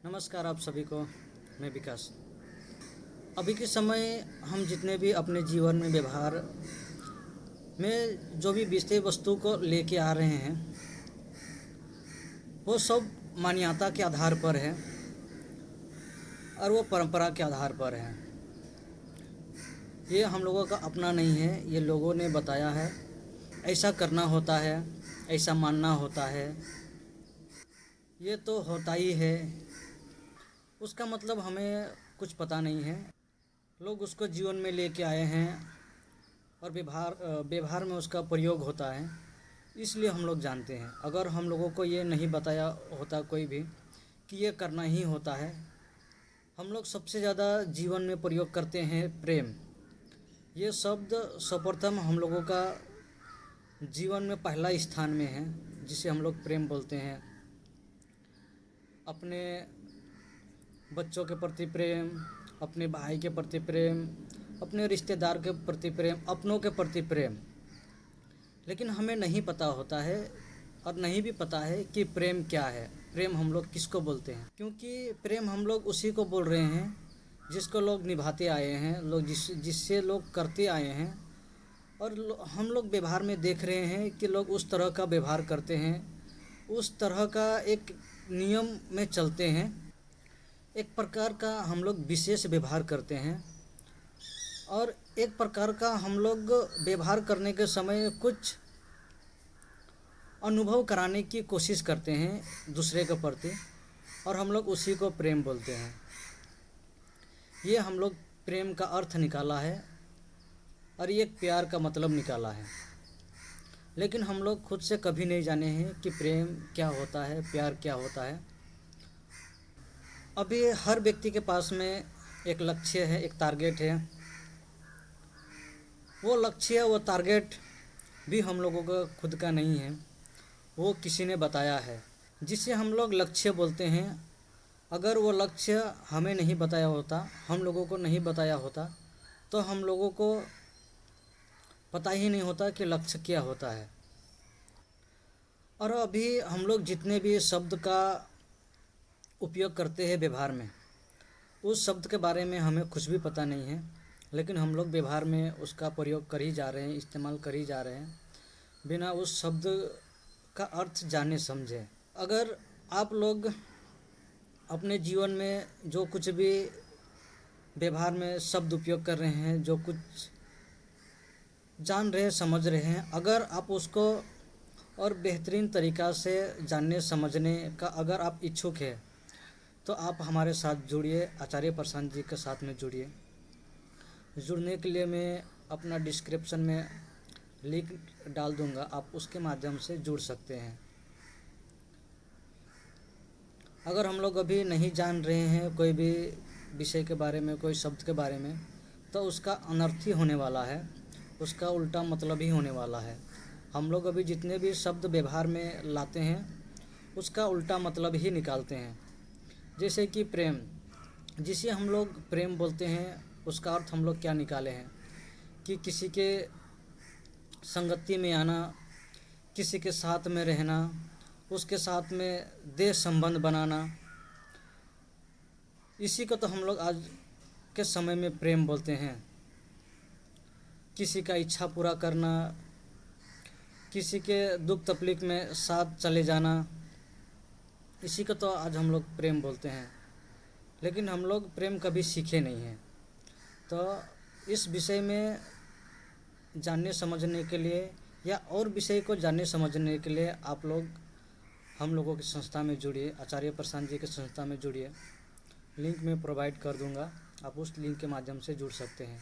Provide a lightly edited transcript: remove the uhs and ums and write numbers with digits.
नमस्कार आप सभी को। मैं विकास। अभी के समय हम जितने भी अपने जीवन में व्यवहार में जो भी विषय वस्तु को लेके आ रहे हैं वो सब मान्यता के आधार पर है और वो परंपरा के आधार पर है। ये हम लोगों का अपना नहीं है, ये लोगों ने बताया है, ऐसा करना होता है, ऐसा मानना होता है, ये तो होता ही है। उसका मतलब हमें कुछ पता नहीं है। लोग उसको जीवन में लेके आए हैं और व्यवहार में उसका प्रयोग होता है, इसलिए हम लोग जानते हैं। अगर हम लोगों को ये नहीं बताया होता कोई भी कि ये करना ही होता है। हम लोग सबसे ज़्यादा जीवन में प्रयोग करते हैं प्रेम। ये शब्द सर्वप्रथम हम लोगों का जीवन में पहला स्थान में है, जिसे हम लोग प्रेम बोलते हैं। अपने बच्चों के प्रति प्रेम, अपने भाई के प्रति प्रेम, अपने रिश्तेदार के प्रति प्रेम, अपनों के प्रति प्रेम। लेकिन हमें नहीं पता होता है और नहीं भी पता है कि प्रेम क्या है, प्रेम हम लोग किसको बोलते हैं। क्योंकि प्रेम हम लोग उसी को बोल रहे हैं जिसको लोग निभाते आए हैं, लोग जिससे लोग करते आए हैं। और हम लोग व्यवहार में देख रहे हैं कि लोग उस तरह का व्यवहार करते हैं, उस तरह का एक नियम में चलते हैं, एक प्रकार का हम लोग विशेष व्यवहार करते हैं। और एक प्रकार का हम लोग व्यवहार करने के समय कुछ अनुभव कराने की कोशिश करते हैं दूसरे के प्रति, और हम लोग उसी को प्रेम बोलते हैं। ये हम लोग प्रेम का अर्थ निकाला है और ये प्यार का मतलब निकाला है। लेकिन हम लोग खुद से कभी नहीं जाने हैं कि प्रेम क्या होता है, प्यार क्या होता है। अभी हर व्यक्ति के पास में एक लक्ष्य है, एक टारगेट है। वो लक्ष्य, वो टारगेट भी हम लोगों का खुद का नहीं है, वो किसी ने बताया है, जिसे हम लोग लक्ष्य बोलते हैं। अगर वो लक्ष्य हमें नहीं बताया होता, हम लोगों को नहीं बताया होता, तो हम लोगों को पता ही नहीं होता कि लक्ष्य क्या होता है। और अभी हम लोग जितने भी शब्द का उपयोग करते हैं व्यवहार में, उस शब्द के बारे में हमें कुछ भी पता नहीं है, लेकिन हम लोग व्यवहार में उसका प्रयोग कर ही जा रहे हैं, इस्तेमाल कर ही जा रहे हैं, बिना उस शब्द का अर्थ जाने समझे। अगर आप लोग अपने जीवन में जो कुछ भी व्यवहार में शब्द उपयोग कर रहे हैं, जो कुछ जान रहे हैं, समझ रहे हैं, अगर आप उसको और बेहतरीन तरीक़ा से जानने समझने का अगर आप इच्छुक हैं, तो आप हमारे साथ जुड़िए, आचार्य प्रशांत जी के साथ में जुड़िए। जुड़ने के लिए मैं अपना डिस्क्रिप्शन में लिंक डाल दूंगा, आप उसके माध्यम से जुड़ सकते हैं। अगर हम लोग अभी नहीं जान रहे हैं कोई भी विषय के बारे में, कोई शब्द के बारे में, तो उसका अनर्थ ही होने वाला है, उसका उल्टा मतलब ही होने वाला है। हम लोग अभी जितने भी शब्द व्यवहार में लाते हैं, उसका उल्टा मतलब ही निकालते हैं। जैसे कि प्रेम, जिसे हम लोग प्रेम बोलते हैं, उसका अर्थ हम लोग क्या निकाले हैं कि किसी के संगति में आना, किसी के साथ में रहना, उसके साथ में देह संबंध बनाना, इसी को तो हम लोग आज के समय में प्रेम बोलते हैं। किसी का इच्छा पूरा करना, किसी के दुख तकलीफ में साथ चले जाना, इसी को तो आज हम लोग प्रेम बोलते हैं। लेकिन हम लोग प्रेम कभी सीखे नहीं हैं। तो इस विषय में जानने समझने के लिए या और विषय को जानने समझने के लिए आप लोग हम लोगों की संस्था में जुड़िए, आचार्य प्रशांत जी की संस्था में जुड़िए। लिंक मैं प्रोवाइड कर दूंगा, आप उस लिंक के माध्यम से जुड़ सकते हैं।